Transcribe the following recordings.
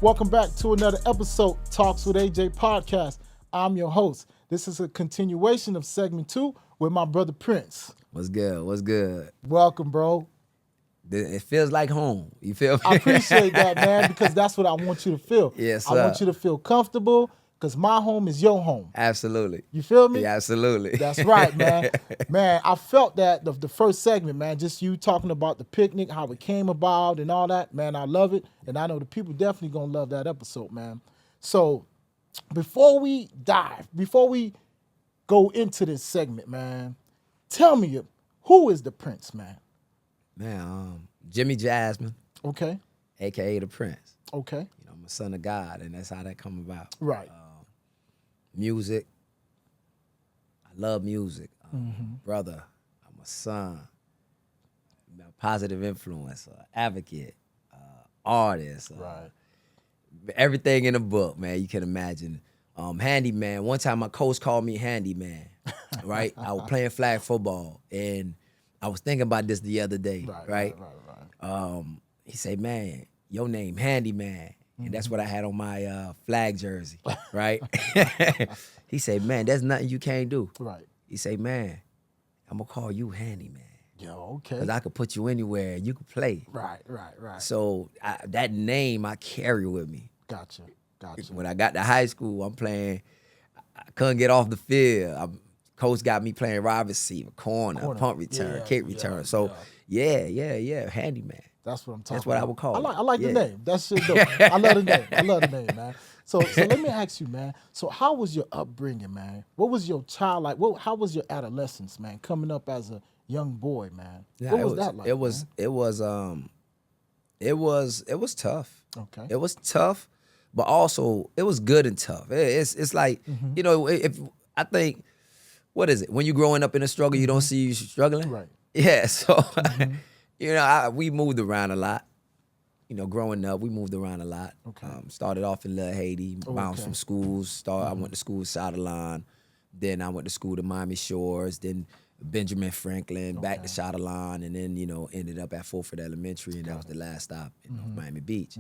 Welcome back to another episode, Talks with AJ podcast. I'm your host. This is a continuation of segment 2 with my brother Prince. What's good? What's good? Welcome, bro. It feels like home. You feel me? I appreciate that, man, because that's what I want you to feel. Yes, I want you to feel comfortable because my home is your home. Absolutely. You feel me? Yeah, absolutely. That's right, man. Man, I felt that the first segment, man, just you talking about the picnic, how it came about and all that, man, I love it. And I know the people definitely going to love that episode, man. So before we go into this segment, man, tell me, who is the Prince, man? Man, Jimmy Jasmine. Okay. AKA the Prince. Okay. You know, I'm a son of God, and that's how that come about. Right. Music. I love music. Brother, I'm a son. I'm a positive influencer, advocate, artist. Right. Everything in the book, man, you can imagine. Handyman. One time my coach called me handyman, right? I was playing flag football, and I was thinking about this the other day, right? He said, man, your name handyman. And that's what I had on my flag jersey, right? He said, man, there's nothing you can't do. Right. He said, man, I'm going to call you handyman. Yo, okay. Because I could put you anywhere and you could play. Right. So that name I carry with me. Gotcha. When I got to high school, I'm playing, I couldn't get off the field. Coach got me playing wide receiver, corner, punt return, kick return. So, yeah, handyman. That's what I'm talking about. That's what I would call it. I like the name. That's shit dope. I love the name, man. So let me ask you, man. So how was your upbringing, man? What was your child like? How was your adolescence, man? Coming up as a young boy, man. Yeah, what was that like? It was tough. Okay. It was tough, but also it was good and tough. It's like, you know, if I think, what is it? When you growing up in a struggle, you don't see you struggling. Right. Yeah. So, you know, we moved around a lot. You know, growing up, we moved around a lot. Okay. Started off in Little Haiti, bounced from schools. I went to school South of Line. Then I went to school to Miami Shores. Then Benjamin Franklin, back to South of Line, and then, you know, ended up at Fulford Elementary, and that was the last stop in North Miami Beach.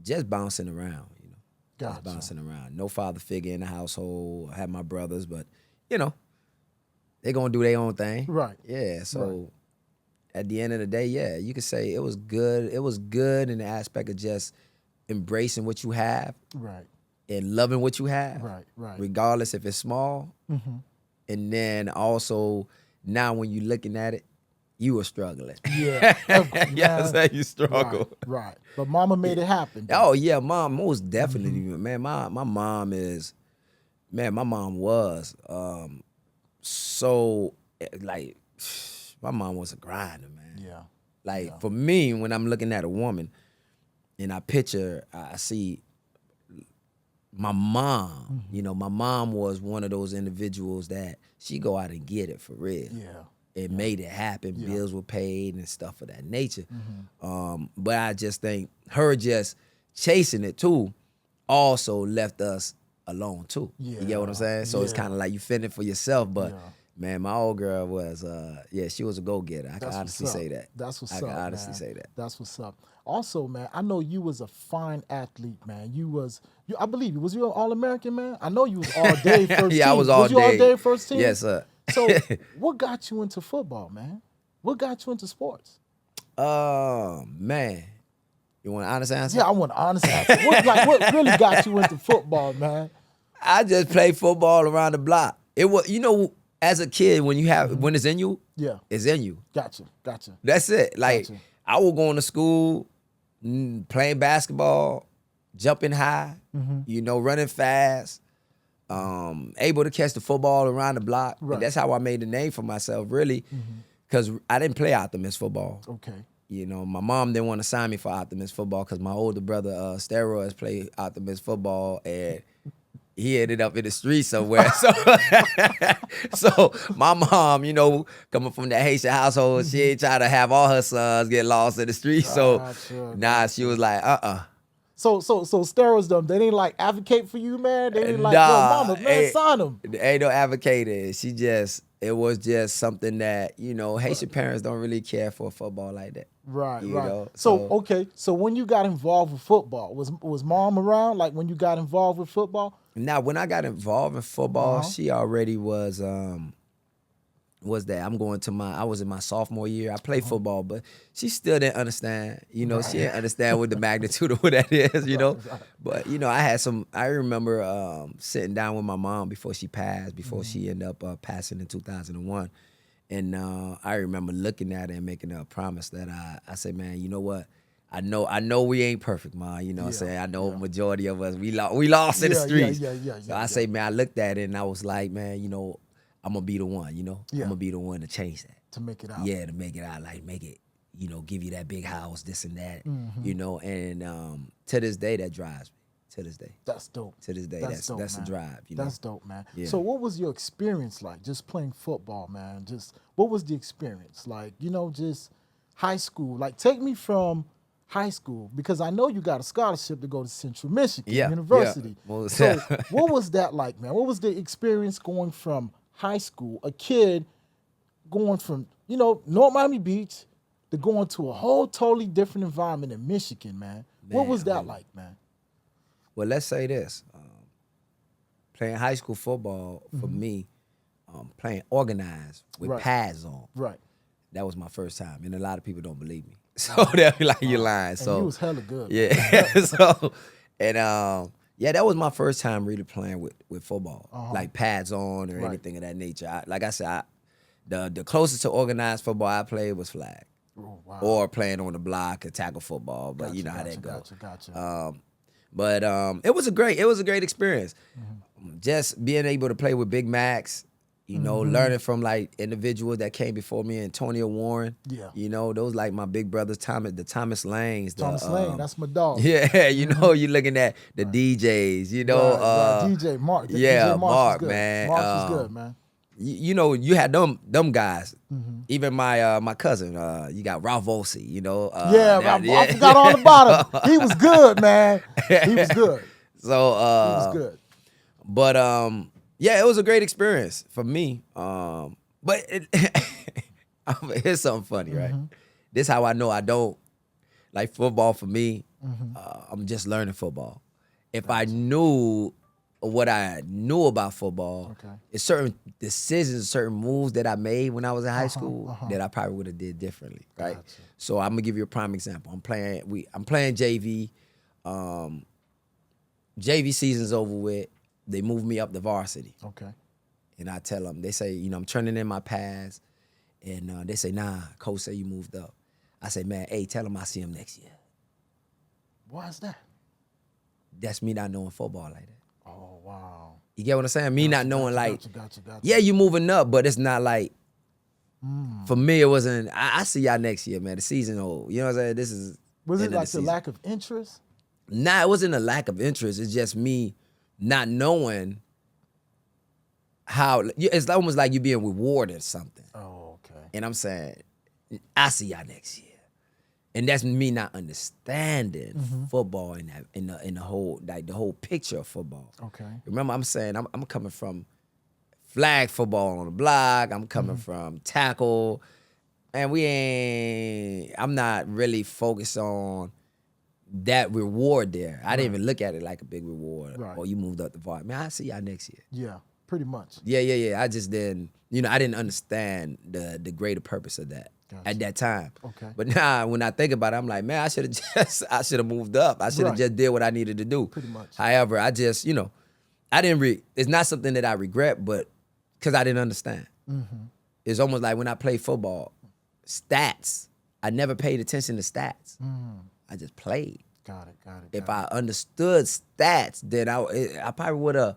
Just bouncing around, you know. Gotcha. Just bouncing around. No father figure in the household. I had my brothers, but, you know, they gonna do their own thing. Right. Yeah, so at the end of the day, yeah, you could say it was good. It was good in the aspect of just embracing what you have. Right. And loving what you have. Right. Regardless if it's small. And then also, now when you're looking at it, you are struggling. Yeah. Yeah, so you struggle. Right. But mama made it happen. Oh, yeah, mom, most definitely. Man, my mom is, man, my mom was so, like, my mom was a grinder, man. Yeah. Like, for me, when I'm looking at a woman and I see my mom, you know, my mom was one of those individuals that she go out and get it for real. Yeah. It made it happen. Yeah. Bills were paid and stuff of that nature. But I just think her just chasing it too also left us alone too. Yeah. You get what I'm saying? So it's kind of like you fending for yourself. But man, my old girl was, she was a go-getter. I can honestly say that. That's what's up, I can honestly man. say that. That's what's up. Also, man, I know you was a fine athlete, man. I believe you. Was you an All-American, man? I know you was all-day first team. Yeah, I was all day. Was you all-day first team? Yes, sir. So what got you into football, man? What got you into sports? Man. You want an honest answer? Yeah, I want an honest answer. What really got you into football, man? I just played football around the block. It was, you know, as a kid, when it's in you, it's in you. Gotcha. That's it. Like, Gotcha. I was going to school, playing basketball, jumping high, you know, running fast, able to catch the football around the block. Right. And that's how I made the name for myself, really, because I didn't play Optimist football. Okay. You know, my mom didn't want to sign me for Optimist football because my older brother, Steroids, played Optimist football, and he ended up in the street somewhere. So my mom, you know, coming from that Haitian household, she ain't trying to have all her sons get lost in the street. So she was like, So steroids them, they didn't like advocate for you, man. They didn't like, yo, Nah, mama, man, sign them. ain't no advocating. It was just something that, Haitian parents don't really care for football like that. Right, you right. know, So okay, so when you got involved with football, was mom around? Like when you got involved with football? Now, when I got involved in football, she already was that I was in my sophomore year. I played football, but she still didn't understand. She didn't understand what the magnitude of what that is, Right. But, I remember sitting down with my mom before she passed, before she ended up passing in 2001. And I remember looking at her and making her a promise that I said, man, you know what? I know we ain't perfect, Ma. You know what I'm saying? I know majority of us, we lost in the streets. So I say, man, I looked at it and I was like, man, I'm going to be the one, I'm going to be the one to change that. To make it out. Yeah, to make it out, like make it, give you that big house, this and that, and to this day, that drives me. To this day. That's dope. To this day, that's dope, a drive. That's dope, man. Yeah. So what was your experience like just playing football, man? Just what was the experience like, just high school? Like take me from high school, because I know you got a scholarship to go to Central Michigan University. Yeah. Well, so what was that like, man? What was the experience going from high school, a kid going from, North Miami Beach to going to a whole totally different environment in Michigan, man? What was that like, man? Well, let's say this. Playing high school football, for me, playing organized with pads on. Right. That was my first time. And a lot of people don't believe me. So they'll be like, you're lying. And So you was hella good. Yeah. That was my first time really playing with football. Like pads on or anything of that nature. Like I said, the closest to organized football I played was flag. Oh, wow. Or playing on the block or tackle football. But you know how that goes. Gotcha. But it was a great experience. Just being able to play with Big Macs, learning from like individuals that came before me, Antonio Warren. Yeah. Those like my big brothers, the Thomas Lanes. Thomas Lane, that's my dog. Yeah, you're looking at the DJs, DJ Mark. DJ Mark, good. man. Mark is good, man. You had them guys. Even my cousin, you got Ralph Volsi, I forgot all about him. He was good, man. He was good. So he was good. But it was a great experience for me. But here's something funny, right? This how I know I don't like football. For me, I'm just learning football. If I knew what I knew about football, it's certain decisions, certain moves that I made when I was in high school that I probably would have did differently, right? Gotcha. So I'm gonna give you a prime example. I'm playing JV. JV season's over with. They moved me up to varsity. Okay. And I tell them, they say, I'm turning in my pads, and they say, nah, coach say you moved up. I say, man, hey, tell them I see him next year. Why is that? That's me not knowing football like that. Oh, wow. You get what I'm saying? Me not knowing Gotcha. yeah, you moving up, but it's not like, for me, it wasn't, I see y'all next year, man. The season old. You know what I'm saying? Was it like the lack of interest? Nah, it wasn't a lack of interest. It's just me not knowing how, it's almost like you being rewarded something. Oh, okay. And I'm saying, I see y'all next year. And that's me not understanding football in the whole picture of football. Okay. Remember, I'm saying I'm coming from flag football on the block. I'm coming from tackle, and I'm not really focused on that reward there. I didn't even look at it like a big reward. Right. Or you moved up the vault. Man, I see y'all next year. Yeah, pretty much. Yeah. I just didn't, I didn't understand the greater purpose of that at that time. Okay. But now when I think about it, I'm like, man, I should have moved up. I should have just did what I needed to do. Pretty much. However, I just, I didn't it's not something that I regret, but because I didn't understand. It's almost like when I played football, stats, I never paid attention to stats. I just played. Got it. If I understood stats, then I probably would have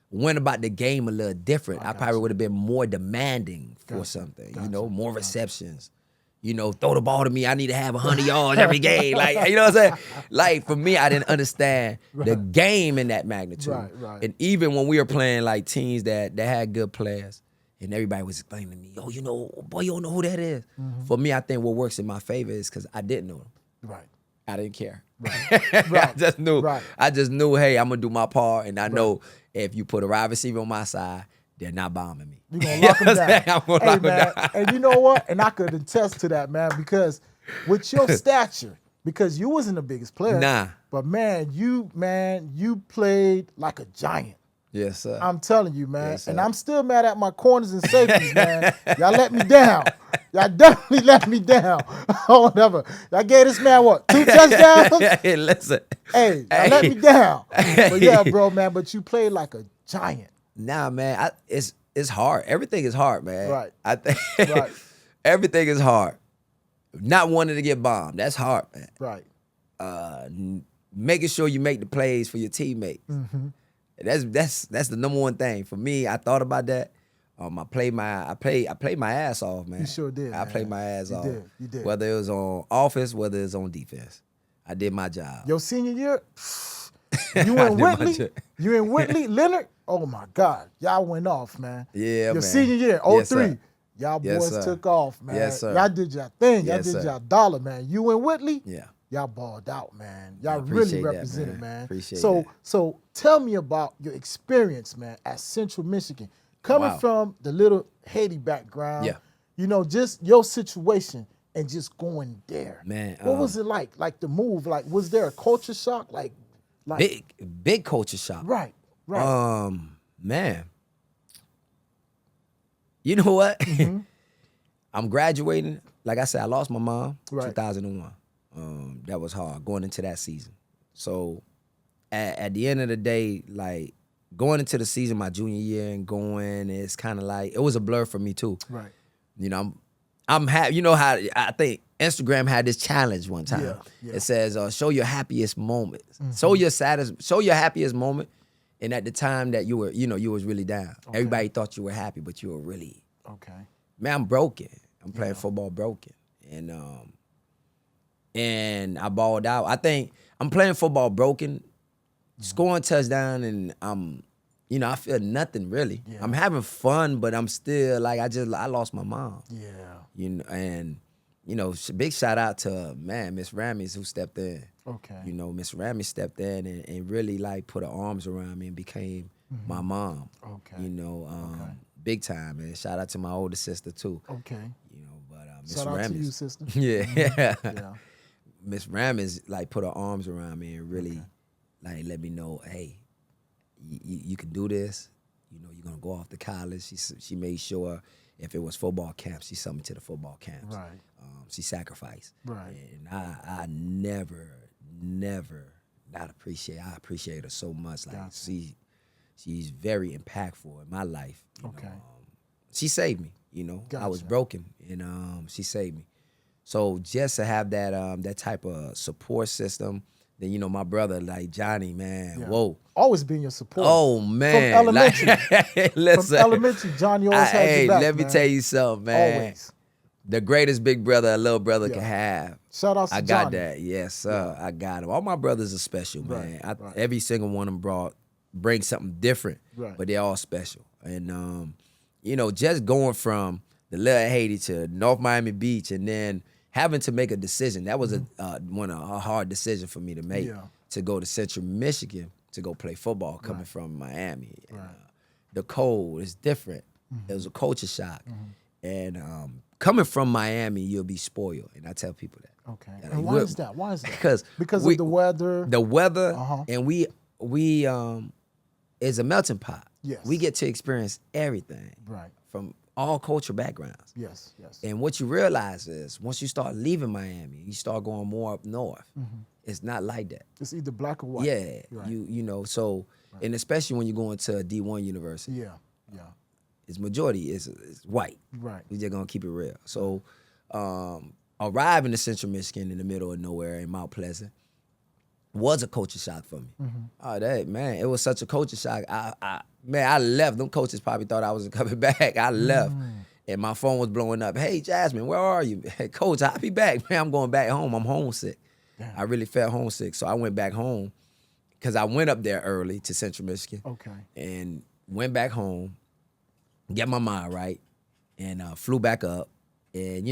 went about the game a little different. I probably would have been more demanding for something, more receptions. Throw the ball to me. I need to have 100 yards every game. Like, you know what I'm saying? Like, for me, I didn't understand the game in that magnitude. Right. And even when we were playing, like, teams that had good players, and everybody was explaining to me, boy, you don't know who that is. For me, I think what works in my favor is because I didn't know them. Right. I didn't care. Right. I just knew. Right. I just knew. Hey, I'm gonna do my part, and I know if you put a wide receiver on my side, they're not bombing me. You're gonna lock them down. I'm gonna Hey lock 'em man, down. and you know what? And I could attest to that, man, because with your stature, because you wasn't the biggest player. Nah. But man, you played like a giant. Yes, sir. I'm telling you, man. Yes, and sir. I'm still mad at my corners and safeties, man. Y'all let me down. Y'all definitely let me down. Oh, whatever. Y'all gave this man what? 2 touchdowns? Hey, listen. Hey, y'all let me down. But yeah, bro, man. But you played like a giant. Nah, man. It's hard. Everything is hard, man. Right. I think Right. everything is hard. Not wanting to get bombed. That's hard, man. Right. Making sure you make the plays for your teammates. Mm-hmm. That's the number one thing for me. I thought about that. I played my ass off, man. You sure did. I man. played my ass off. You did. Whether it was on offense, whether it was on defense, I did my job. Your senior year, you and Whitley, Leonard. Oh my God, y'all went off, man. Yeah, Your man. senior year, Yes, 03, sir. y'all Yes, boys sir. took off, man. Yes, sir. Y'all did your thing. Y'all Yes, did sir. your dollar, man. You and Whitley, Yeah. y'all balled out, man. Y'all appreciate really that, represented, man. man. Appreciate so, that. so tell me about your experience, man, at Central Michigan. Coming Wow. from the little Haiti background, Yeah. you know, just your situation and just going there. Man, what was it like? Like the move? Like, was there a culture shock? Like Big culture shock. right, right. Man. You know what? Mm-hmm. I'm graduating. Like I said, I lost my mom Right. 2001. That was hard going into that season. So at the end of the day, like going into the season my junior year and going, it's kind of like it was a blur for me too. Right. You know, I'm happy. You know how I think Instagram had this challenge one time. Yeah. It says, "Show your happiest moments. Show your happiest moment." And at the time that you were, you was really down. Okay. Everybody thought you were happy, but you were really, Okay. man, I'm broken. I'm playing football broken, and I balled out. I think I'm playing football broken, scoring touchdown, and I feel nothing really. Yeah. I'm having fun, but I'm still like I lost my mom. Yeah. And big shout out to Miss Rammies who stepped in. Okay. Miss Rammies stepped in and really like put her arms around me and became my mom. Okay. Big time, man. Shout out to my older sister too. Okay. But Miss Shout Rammies, out to you, sister. yeah, Yeah. Miss Rammies like put her arms around me and really like let me know, hey, you can do this. You're gonna go off to college. She made sure if it was football camps, she sent me to the football camps. Right. She sacrificed. Right. And I never not appreciate. I appreciate her so much. Like Gotcha. she's very impactful in my life. Okay. She saved me. I was Gotcha. broken, and she saved me. So just to have that type of support system, then my brother like Johnny, man, Yeah. whoa. Always being your support. Oh man, From elementary. Like, listen, From elementary, Johnny always had hey, your back, let me man. tell you something, man. Always. The greatest big brother a little brother Yeah. can have. Shout out to I got Johnny. that. Yes, sir. I got him. All my brothers are special, man. Right, right. Every single one of them bring something different, Right. but they're all special. And just going from the little Haiti to North Miami Beach, and then having to make a decision. That was a hard decision for me to make. Yeah. To go to Central Michigan to go play football, coming from Miami. And, Right. the cold is different. It was a culture shock, and coming from Miami, you'll be spoiled, and I tell people that. Okay. That And like, why we're- is that? Why is that? Because Because we- of the weather. The weather, Uh-huh. and we is a melting pot. Yes. We get to experience everything Right. from all culture backgrounds. Yes. Yes. And what you realize is once you start leaving Miami, you start going more up north. It's not like that. It's either black or white. Yeah, Right. so and especially when you're going to a D1 university, Yeah. Yeah. its majority is white. Right. We're just gonna keep it real. So, arriving to Central Michigan in the middle of nowhere in Mount Pleasant was a culture shock for me. Oh, it was such a culture shock. I left. Them coaches probably thought I wasn't coming back. I left, and my phone was blowing up. Hey, Jasmine, where are you? Hey, Coach, I'll be back. Man, I'm going back home. I'm homesick. Damn. I really felt homesick, so I went back home because I went up there early to Central Michigan. Okay. And went back home, get my mind right, and flew back up, and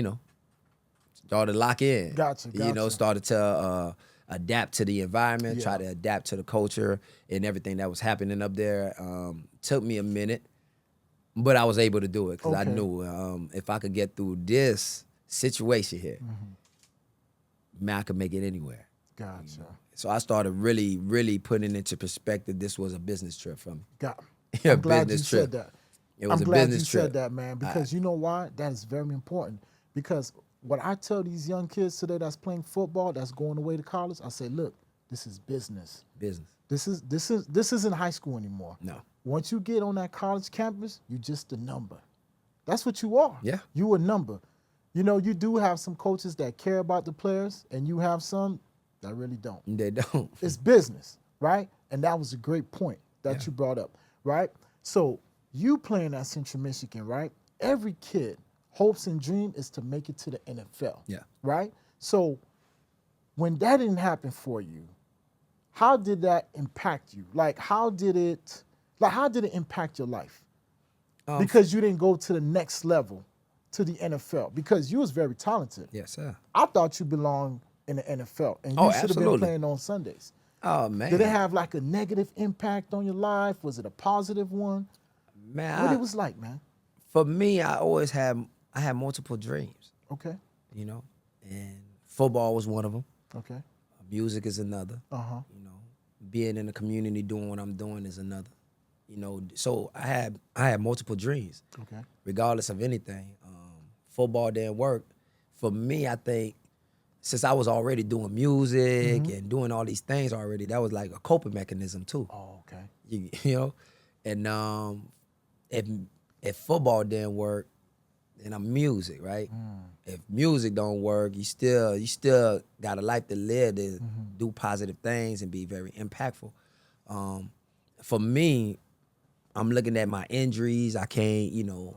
started to lock in. Gotcha. You know, started to adapt to the environment, try to adapt to the culture and everything that was happening up there. Took me a minute, but I was able to do it because I knew if I could get through this situation here, man, I could make it anywhere. Gotcha. You know? So I started really, really putting into perspective this was a business trip for me. I'm glad you said that. It was I'm a glad business you trip. said that, man, because you know why? That is very important. Because what I tell these young kids today that's playing football, that's going away to college, I say, look, this is business. Business. This isn't high school anymore. No. Once you get on that college campus, you're just a number. That's what you are. Yeah. You a number. You know, you do have some coaches that care about the players, and you have some that really don't. They don't. It's business, right? And that was a great point that you brought up, right? So you playing at Central Michigan, right? Every kid hopes and dream is to make it to the NFL, right? So when that didn't happen for you, how did that impact you? Like, how did it impact your life? Because you didn't go to the next level, to the NFL, because you was very talented. Yes, sir. I thought you belonged in the NFL, and you should have been playing on Sundays. Oh, man. Did it have like a negative impact on your life? Was it a positive one? Man, What it was like, man? For me, I had multiple dreams. Okay. You know, and football was one of them. Okay. Music is another. You know, being in the community doing what I'm doing is another. You know, so I had multiple dreams. Okay. Regardless of anything, football didn't work. For me, I think since I was already doing music and doing all these things already, that was like a coping mechanism too. Oh, okay. You know, and if football didn't work, then I'm music, right? If music don't work, you still got a life to live to do positive things and be very impactful. For me, I'm looking at my injuries. I can't, you know,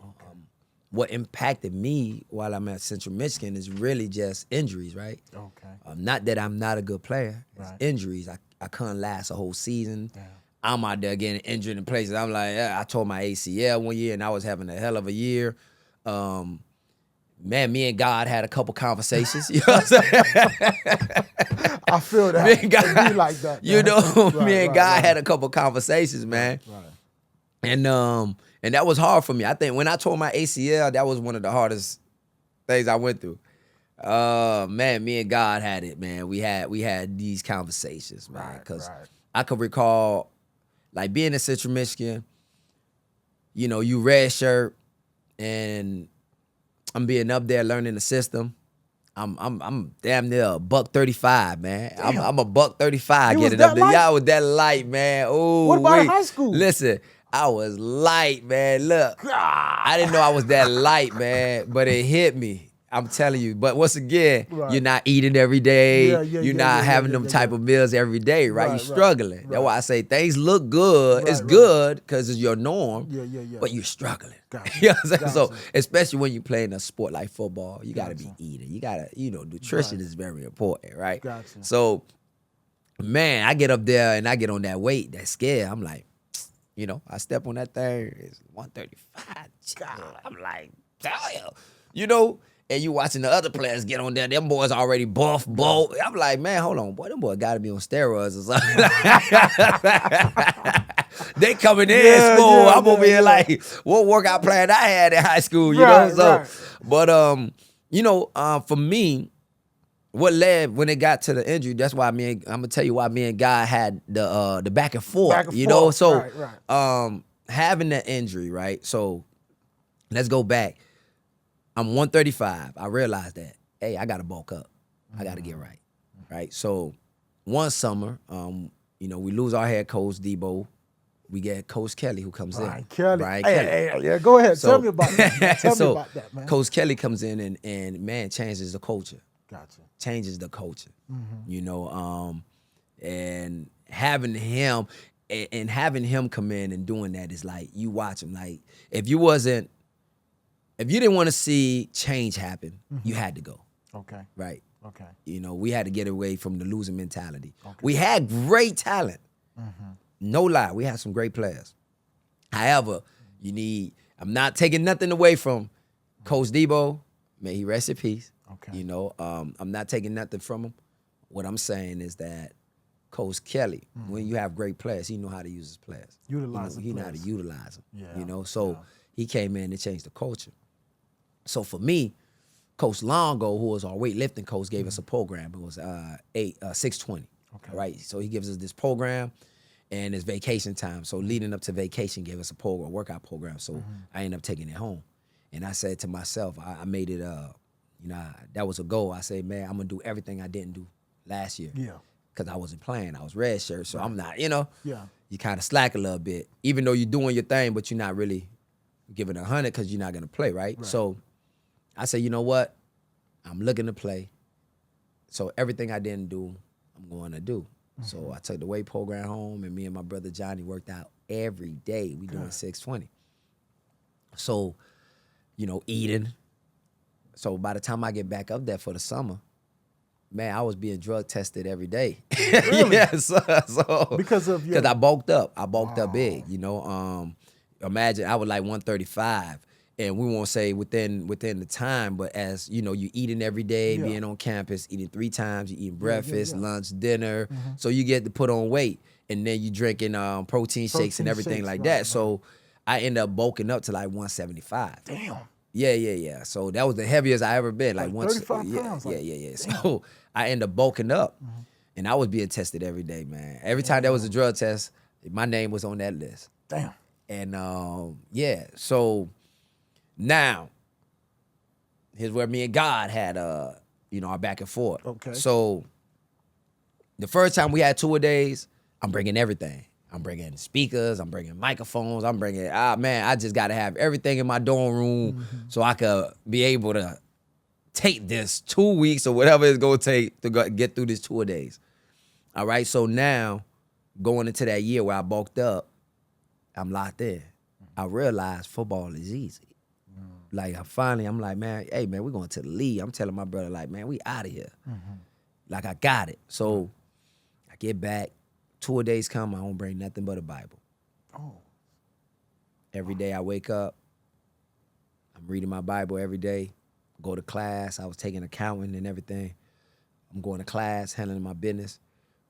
what impacted me while I'm at Central Michigan is really just injuries, right? Okay. Not that I'm not a good player. It's Right. injuries. I couldn't last a whole season. Yeah. I'm out there getting injured in places. I'm like, I tore my ACL one year, and I was having a hell of a year. Man, me and God had a couple conversations. You know what I'm saying? I feel that. Me and God, It be like that, you man. know, Right, me and right, God right. had a couple conversations, man. Right. And that was hard for me. I think when I tore my ACL, that was one of the hardest things I went through. Man, me and God had it, man. We had these conversations, man. Because I could recall, like, being in Central Michigan, you know, you red shirt, and I'm being up there learning the system. I'm damn near a $135, man. I'm a $135 You was getting that up there. light? Y'all was that light, man. Ooh, What about high school? Listen, I was light, man. Look, I didn't know I was that light, man, but it hit me. I'm telling you. But once again, you're not eating every day. You're not having them type of meals every day, right? You're struggling. That's why I say things look good. It's good because it's your norm. But you're struggling. You know what I'm saying? So especially when you're playing a sport like football, you got to be eating. You got to, you know, nutrition is very important, right? So, man, I get up there and I get on that weight, that scale. I'm like, you know, I step on that thing, it's 135. I'm like, damn. You know, and you watching the other players get on there, them boys already buff, bulk. I'm like, man, hold on, boy, them boys got to be on steroids or something. They coming in school. I'm over here like, what workout plan I had in high school, you know? So, but, you know, for me, what led when it got to the injury, that's why I'm gonna tell you why me and God had the back and forth, you know? So, having the injury, right? So, let's go back. I'm 135. I realized that, hey, I got to bulk up. I got to get right, right? So, one summer, you know, we lose our head coach, Debo. We get Coach Kelly who comes in. Kelly. Brian Kelly. Yeah, go ahead. So, Tell me about that. Tell me about that, man. Coach Kelly comes in and man, changes the culture. Gotcha. Changes the culture. You know, and having him come in and doing that is like, you watch him. Like, if you didn't want to see change happen, you had to go. Okay. Right. Okay. You know, we had to get away from the losing mentality. We had great talent. No lie, we had some great players. However, I'm not taking nothing away from Coach Debo. May he rest in peace. Okay. You know, I'm not taking nothing from him. What I'm saying is that Coach Kelly, when you have great players, he know how to use his players. Utilize the He know how to players. utilize them. Yeah, You know, so yeah. he came in and changed the culture. So for me, Coach Longo, who was our weightlifting coach, gave us a program. It was 620. Okay. Right. So he gives us this program, and it's vacation time. So leading up to vacation, gave us a program, workout program. So I ended up taking it home, and I said to myself, I made it. You know, that was a goal. I said, man, I'm gonna do everything I didn't do last year. Yeah. Because I wasn't playing. I was red shirt, so I'm not. You know. Yeah. You kind of slack a little bit, even though you're doing your thing, but you're not really giving 100 because you're not gonna play, right? So I said, you know what? I'm looking to play. So everything I didn't do, I'm going to do. So I took the weight program home, and me and my brother Johnny worked out every day. We doing 620. So, you know, eating. So by the time I get back up there for the summer, man, I was being drug tested every day. Really? Yes. So Because of your... I bulked up. I bulked up big, you know. Imagine I was like 135. And we won't say within the time, but as you know, you eating every day, being on campus, eating 3 times, you eating breakfast, lunch, dinner. So you get to put on weight, and then you drinking protein shakes and everything like that. So I ended up bulking up to like 175. Damn. Yeah. So that was the heaviest I ever been. Like 35 pounds. Yeah. So I ended up bulking up, and I was being tested every day, man. Every time there was a drug test, my name was on that list. Damn. And so now here's where me and God had you know, our back and forth. Okay. So the first time we had two-a-days, I'm bringing everything. I'm bringing speakers, I'm bringing microphones, I'm bringing, man, I just got to have everything in my dorm room so I could be able to take this 2 weeks or whatever it's going to take to get through this two-a-days. All right, so now going into that year where I bulked up, I'm locked in. I realized football is easy. Like, I'm like, man, hey, man, we're going to the league. I'm telling my brother, like, man, we out of here. Like, I got it. So I get back. Two-a-days come, I don't bring nothing but a Bible. Oh. Every day I wake up, I'm reading my Bible every day, go to class. I was taking accounting and everything. I'm going to class, handling my business.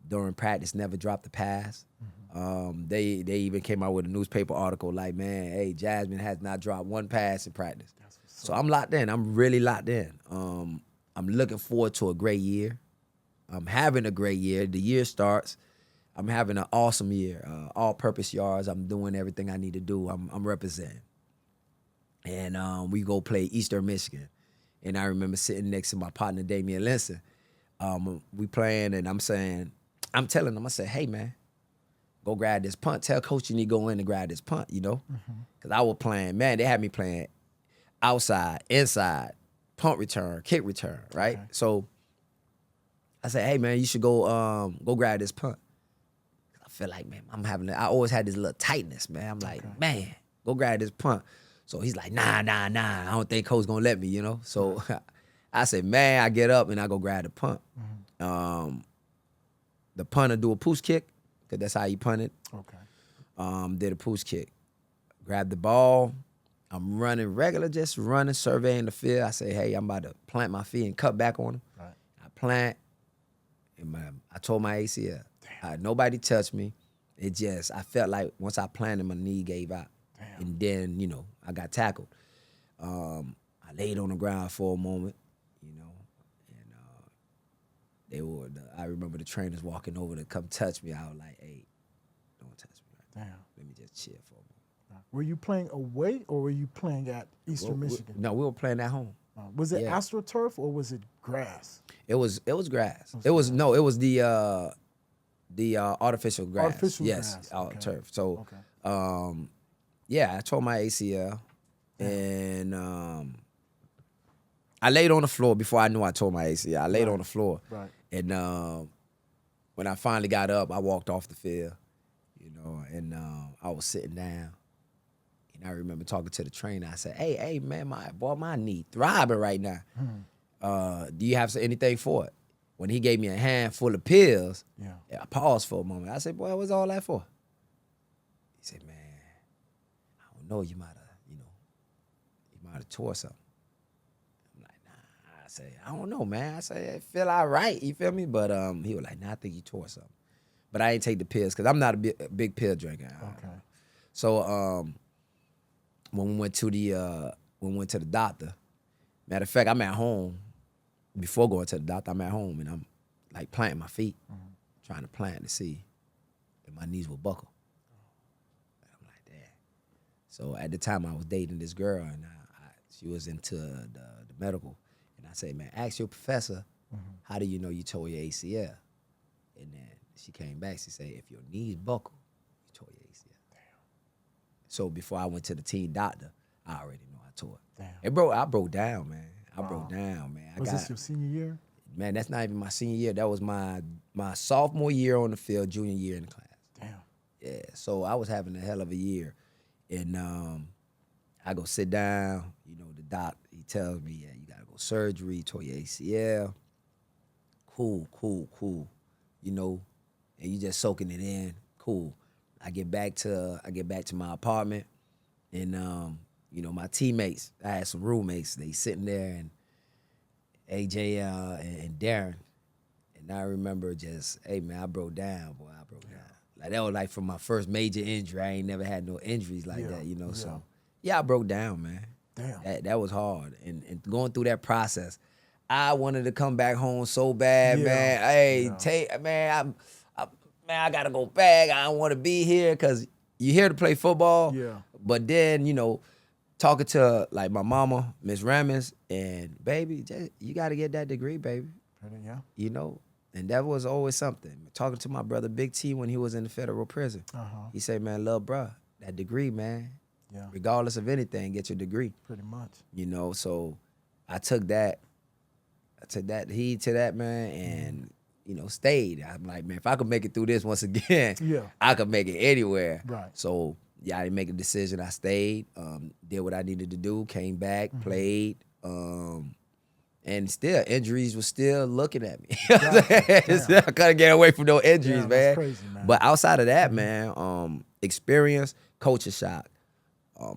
During practice, never dropped a pass. They even came out with a newspaper article like, man, hey, Jasmine has not dropped one pass in practice. So I'm locked in. I'm really locked in. I'm looking forward to a great year. I'm having a great year. The year starts. I'm having an awesome year. All-purpose yards. I'm doing everything I need to do. I'm representing. And we go play Eastern Michigan. And I remember sitting next to my partner, Damian Linson. We playing, and I'm telling him, I said, hey, man, go grab this punt. Tell coach you need to go in and grab this punt, you know? Because I was playing, man, they had me playing outside, inside, punt return, kick return, right? Okay. So I said, hey, man, you should go grab this punt. I feel like, man, I always had this little tightness, man. I'm like, man, go grab this punt. So he's like, nah, I don't think coach gonna let me, you know? So I said, man, I get up and I go grab the punt. The punter do a pooch kick, because that's how he punted. Okay. Did a pooch kick. Grabbed the ball. I'm running regular, just running, surveying the field. I say, hey, I'm about to plant my feet and cut back on him. Right. I plant, and I tore my ACL. Nobody touched me. I felt like once I planted, my knee gave out. Damn. And then, you know, I got tackled. I laid on the ground for a moment, you know, and I remember the trainers walking over to come touch me. I was like, hey, don't touch me right now. Let me just chill for a moment. Were you playing away or were you playing at Eastern Michigan? No, we were playing at home. Was it AstroTurf or was it grass? It was grass. It was the artificial grass. Artificial yes, grass. Okay. turf. So, Okay. I tore my ACL, and I laid on the floor before I knew I tore my ACL. I laid on the floor, Right. and when I finally got up, I walked off the field, you know, and I was sitting down, and I remember talking to the trainer. I said, "Hey, man, my knee thriving right now. Do you have anything for it?" When he gave me a handful of pills, I paused for a moment. I said, "Boy, what's all that for?" He said, "Man, I don't know. You might have tore something." I'm like, "Nah." say, I don't know, man. I say, I feel all right. You feel me? But he was like, nah, I think you tore something. But I ain't take the pills because I'm not a big pill drinker. Okay. So when we went to the doctor, matter of fact, I'm at home. Before going to the doctor, I'm at home and I'm like planting my feet, trying to plant to see if my knees will buckle. And I'm like, damn. So at the time I was dating this girl and she was into the medical. And I say, man, ask your professor, how do you know you tore your ACL? And then she came back, she said, if your knees buckle, you tore your ACL. Damn. So before I went to the team doctor, I already know I tore it. Damn. I broke down, man. I broke down, man. Was this your senior year? Man, that's not even my senior year. That was my sophomore year on the field, junior year in the class. Damn. Yeah, so I was having a hell of a year. And I go sit down, you know, the doc, he tells me, yeah, you gotta go surgery, tore your ACL. Cool. You know, and you just soaking it in. Cool. I get back to my apartment and you know, my teammates, I had some roommates, they sitting there and AJ and Darren. And I remember just, hey man, I broke down, boy. I broke down. Like that was like from my first major injury. I ain't never had no injuries like that, you know. So yeah, I broke down, man. Damn. That was hard. And going through that process, I wanted to come back home so bad, man. Hey, man, I gotta go back. I don't want to be here because you're here to play football. Yeah. But then, you know, talking to like my mama, Miss Ramis, and baby, you got to get that degree, baby. Yeah. You know, and that was always something. Talking to my brother Big T when he was in the federal prison, he said, man, love, bruh, that degree, man. Yeah. Regardless of anything, get your degree. Pretty much. You know, so I took that heed to that, man, and you know, stayed. I'm like, man, if I could make it through this once again, I could make it anywhere. Right. So yeah, I didn't make a decision. I stayed, did what I needed to do, came back, played, and still injuries were still looking at me. I couldn't get away from no injuries, man. That's crazy, man. But outside of that, man, experience, culture shock.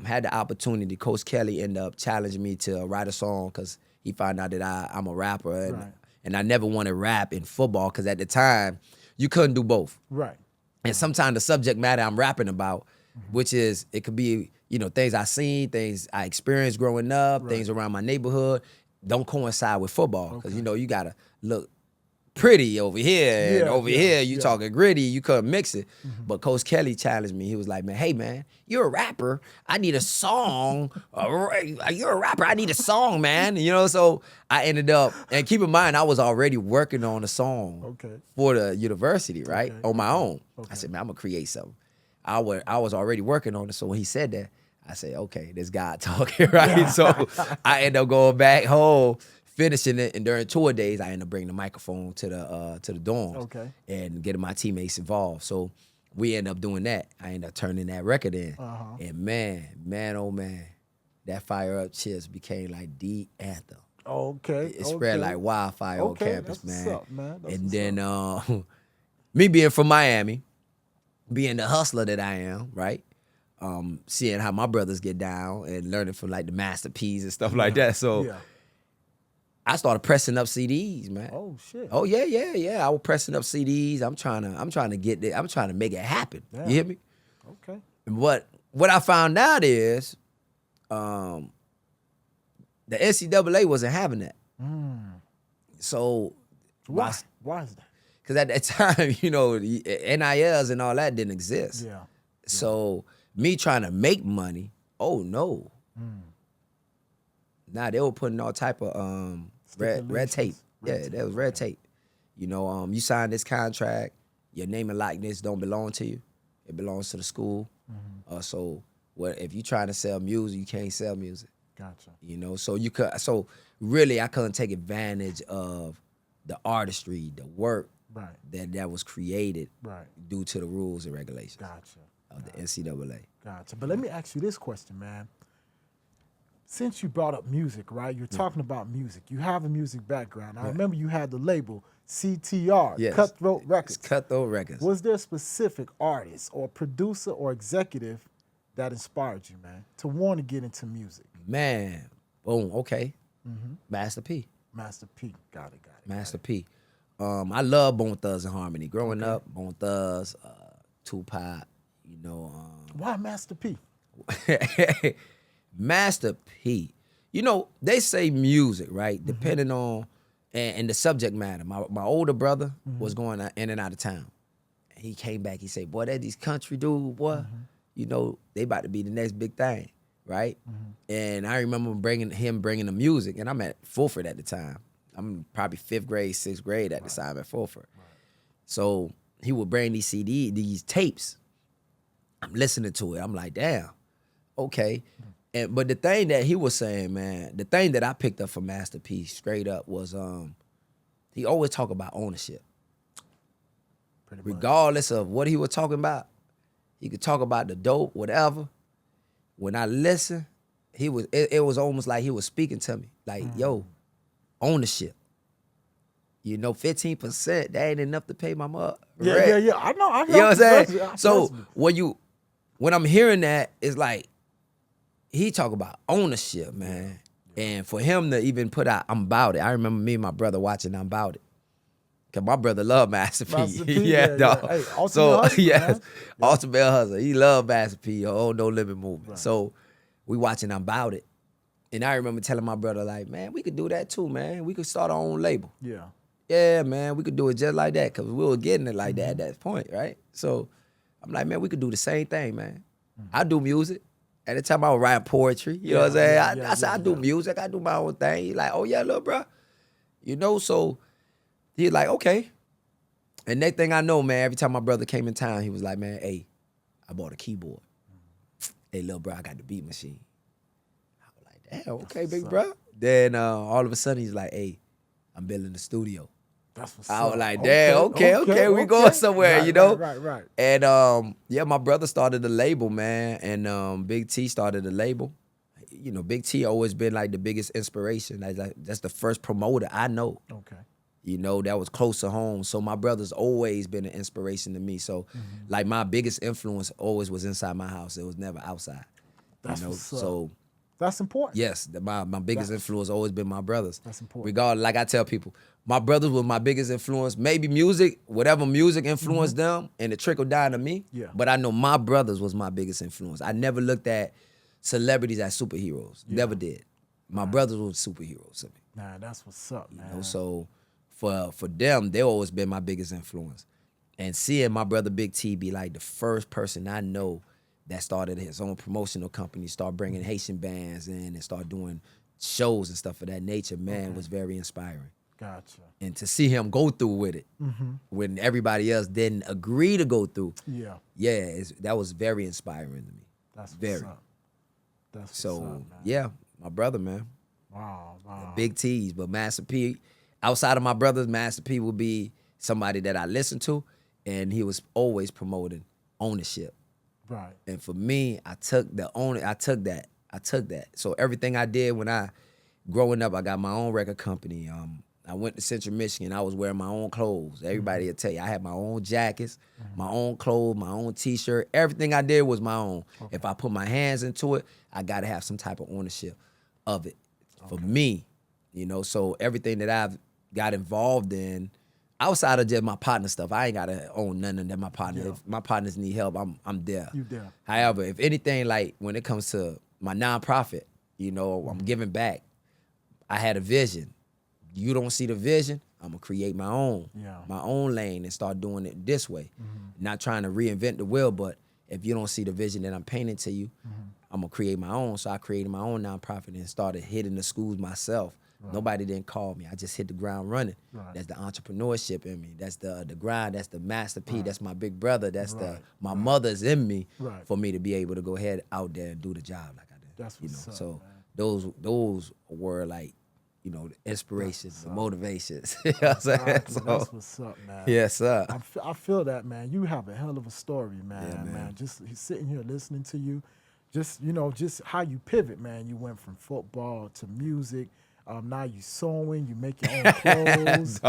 Had the opportunity. Coach Kelly ended up challenging me to write a song because he found out that I'm a rapper, and I never wanted rap in football because at the time you couldn't do both. Right. And sometimes the subject matter I'm rapping about, which is, it could be, you know, things I seen, things I experienced growing up, things around my neighborhood, don't coincide with football. Because, you know, you got to look pretty over here, and over here you talking gritty, you couldn't mix it. But Coach Kelly challenged me. He was like, man, hey, man, you're a rapper. I need a song. You're a rapper. I need a song, man. You know, so I ended up, and keep in mind, I was already working on a song for the university, right, on my own. I said, man, I'm going to create something. I was already working on it, so when he said that, I said, okay, this guy talking, right? So I ended up going back home, finishing it, and during tour days, I ended up bringing the microphone to the dorms and getting my teammates involved. So we ended up doing that. I ended up turning that record in, and man, oh man, that Fire Up Chips became like the anthem. It spread like wildfire on campus, that's man. What's up, man. That's and what's then up. Me being from Miami, being the hustler that I am, right? Seeing how my brothers get down and learning from like the Master P's and stuff like that. So I started pressing up CDs, man. Oh shit. Oh yeah. I was pressing up CDs. I'm trying to get there. I'm trying to make it happen. You hear me? Okay. And what I found out is the NCAA wasn't having that. So why is that? Because at that time, you know, NILs and all that didn't exist. So me trying to make money, oh no. Nah, they were putting all type of red tape. There was red tape. You know, you sign this contract, your name and likeness don't belong to you. It belongs to the school. So if you trying to sell music, you can't sell music. Gotcha. You know, so really I couldn't take advantage of the artistry, the work that was created due to the rules and regulations of the NCAA. Gotcha. But let me ask you this question, man. Since you brought up music, right? You're talking about music. You have a music background. I remember you had the label CTR, Cutthroat Records. It's Cutthroat Records. Was there a specific artist or producer or executive that inspired you, man, to want to get into music? Man, boom, okay. Master P. Master P. Got it. Master P. I love Bone Thugs and Harmony. Growing up, Bone Thugs, Tupac, you know. Why Master P? Master P. You know, they say music, right? Depending on and the subject matter. My older brother was going in and out of town. He came back. He said, "Boy, that these country dude, boy, you know, they about to be the next big thing, right?" And I remember bringing the music, and I'm at Fulford at the time. I'm probably 5th grade, 6th grade at the time at Fulford. So he would bring these these tapes. I'm listening to it. I'm like, damn, okay. But the thing that he was saying, man, the thing that I picked up from Master P straight up was he always talk about ownership. Regardless of what he was talking about, he could talk about the dope, whatever. When I listened, it was almost like he was speaking to me. Like, yo, ownership. You know, 15%, that ain't enough to pay my mother. Yeah. I know. You know what I'm saying? So when I'm hearing that, it's like he talk about ownership, man. And for him to even put out I'm About It. I remember me and my brother watching I'm About It. Cause my brother loved Master P. Yeah, dog. Hey, Ultimate Hustler. He loved Master P. Oh, No Limit movement. Right. So we watching I'm About It. And I remember telling my brother, like, man, we could do that too, man. We could start our own label. Yeah. Yeah, man, we could do it just like that. Cause we were getting it like that at that point, right? So I'm like, man, we could do the same thing, man. I do music. At the time I was writing poetry. You know what I'm saying? I said, I do music. I do my own thing. He like, oh yeah, little bro. You know, so he's like, okay. And next thing I know, man, every time my brother came in town, he was like, man, hey, I bought a keyboard. Hey, little bro, I got the beat machine. I was like, damn, okay, big bro. Then all of a sudden, he's like, hey, I'm building the studio. That's what's I was up. like, damn, okay, we going somewhere, right, you know? Right. And yeah, my brother started the label, man, and Big T started the label. You know, Big T always been like the biggest inspiration. That's the first promoter I know. Okay. You know, that was close to home. So my brother's always been an inspiration to me. So like my biggest influence always was inside my house. It was never outside. That's you know, what's up. So that's important. yes, my biggest influence always been my brothers. That's important. Regardless, like I tell people, my brothers were my biggest influence. Maybe music, whatever music influenced them, and it trickled down to me. Yeah. But I know my brothers was my biggest influence. I never looked at celebrities as superheroes. Yeah. Never did. My brothers were superheroes to me. Nah, that's what's up, man. You know, so for them, they always been my biggest influence. And seeing my brother Big T be like the first person I know that started his own promotional company, start bringing Haitian bands in and start doing shows and stuff of that nature, man, was very inspiring. Gotcha. And to see him go through with it when everybody else didn't agree to go through, that was very inspiring to me. That's very. What's up. That's what's so, up, man. Yeah, my brother, man. Wow. Big T's, but Master P, outside of my brothers, Master P would be somebody that I listened to, and he was always promoting ownership. Right. And for me, I took that. So everything I did growing up, I got my own record company. I went to Central Michigan. I was wearing my own clothes. Everybody will tell you, I had my own jackets, my own clothes, my own T-shirt. Everything I did was my own. Okay. If I put my hands into it, I got to have some type of ownership of it for me. You know, so everything that I've got involved in, outside of just my partner stuff, I ain't gotta own nothing that my partner. Yeah. If my partners need help, I'm there. You there. However, if anything, like when it comes to my nonprofit, you know, I'm giving back. I had a vision. You don't see the vision, I'm gonna create my own lane and start doing it this way. Not trying to reinvent the wheel, but if you don't see the vision that I'm painting to you, I'm gonna create my own. So I created my own nonprofit and started hitting the schools myself. Right. Nobody didn't call me. I just hit the ground running. Right. That's the entrepreneurship in me. That's the grind. That's the Master P. Right. That's my big brother. That's my mother's in me for me to be able to go ahead out there and do the job like I did. That's what's up, so man. those were like, you know, the inspirations, the motivations. You know what I'm saying? So, that's what's up, man. Yes, sir. I feel that, man. You have a hell of a story, man. Yeah, man. Just sitting here listening to you, just how you pivot, man. You went from football to music. Now you sewing, you make your own clothes.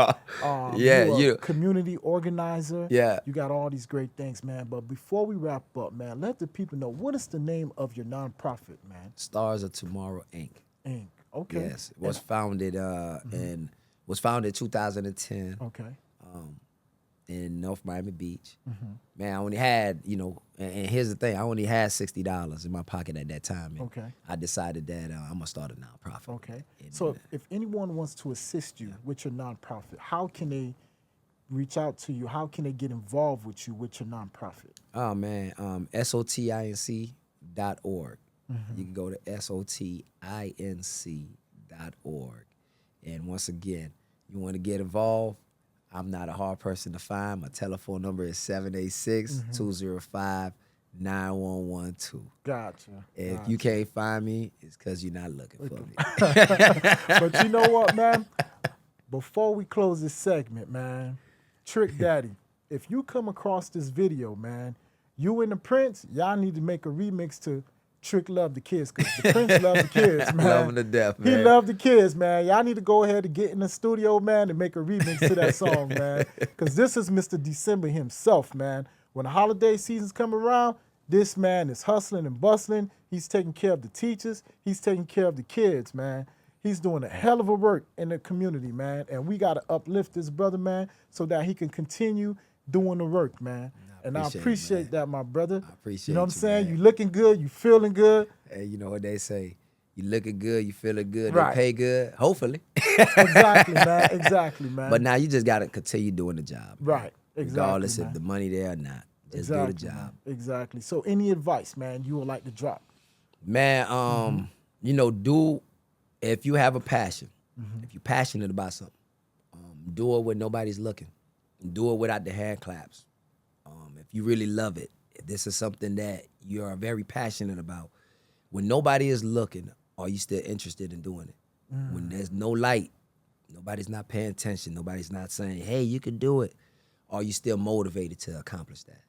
You're a community organizer. Yeah. You got all these great things, man. But before we wrap up, man, let the people know, what is the name of your nonprofit, man? Stars of Tomorrow, Inc. Inc. Okay. Yes, it was founded in 2010 Okay. in North Miami Beach. Mm-hmm. Man, I only had, and here's the thing, I only had $60 in my pocket at that time. And Okay. I decided that I'm gonna start a nonprofit. Okay. And, So if anyone wants to assist you with your nonprofit, how can they reach out to you? How can they get involved with you with your nonprofit? oh man, sotinc.org. You can go to sotinc.org. And once again, you want to get involved, I'm not a hard person to find. My telephone number is 786-205-9112. Gotcha. If you can't find me, it's because you're not looking for me. But you know what, man? Before we close this segment, man, Trick Daddy, if you come across this video, man, you and the Prince, y'all need to make a remix to Trick Love the Kids, because the Prince love the kids, man. Love them to death, man. He love the kids, man. Y'all need to go ahead and get in the studio, man, and make a remix to that song, man. Because this is Mr. December himself, man. When the holiday seasons come around, this man is hustling and bustling. He's taking care of the teachers. He's taking care of the kids, man. He's doing a hell of a work in the community, man. And we got to uplift this brother, man, so that he can continue doing the work, man. And I appreciate that, my brother. I appreciate you know what I'm saying? man. You looking good, you feeling good. Hey, you know what they say? You looking good, you feeling good, Right. they pay good, hopefully. Exactly, man. Exactly, man. But now you just got to continue doing the job. Right, exactly, Regardless man. if the money there or not. Just exactly, do the job. Man. Exactly. So any advice, man, you would like to drop? Man, if you have a passion, if you're passionate about something, do it when nobody's looking. Do it without the hand claps. If you really love it, if this is something that you are very passionate about, when nobody is looking, are you still interested in doing it? When there's no light, nobody's not paying attention, nobody's not saying, hey, you can do it, are you still motivated to accomplish that?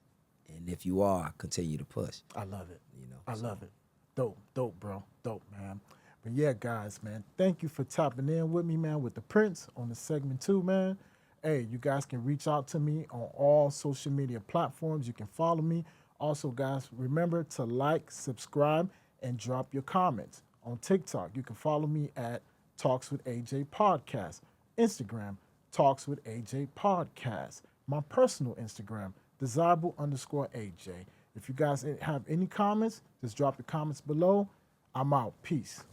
And if you are, continue to push. I love it. I love it. Dope, bro. Dope, man. But yeah, guys, man, thank you for tapping in with me, man, with the Prince on the segment 2, man. Hey, you guys can reach out to me on all social media platforms. You can follow me. Also, guys, remember to like, subscribe, and drop your comments. On TikTok, you can follow me at Talks with AJ Podcast. Instagram, Talks with AJ Podcast. My personal Instagram, Desirable_AJ. If you guys have any comments, just drop your comments below. I'm out. Peace.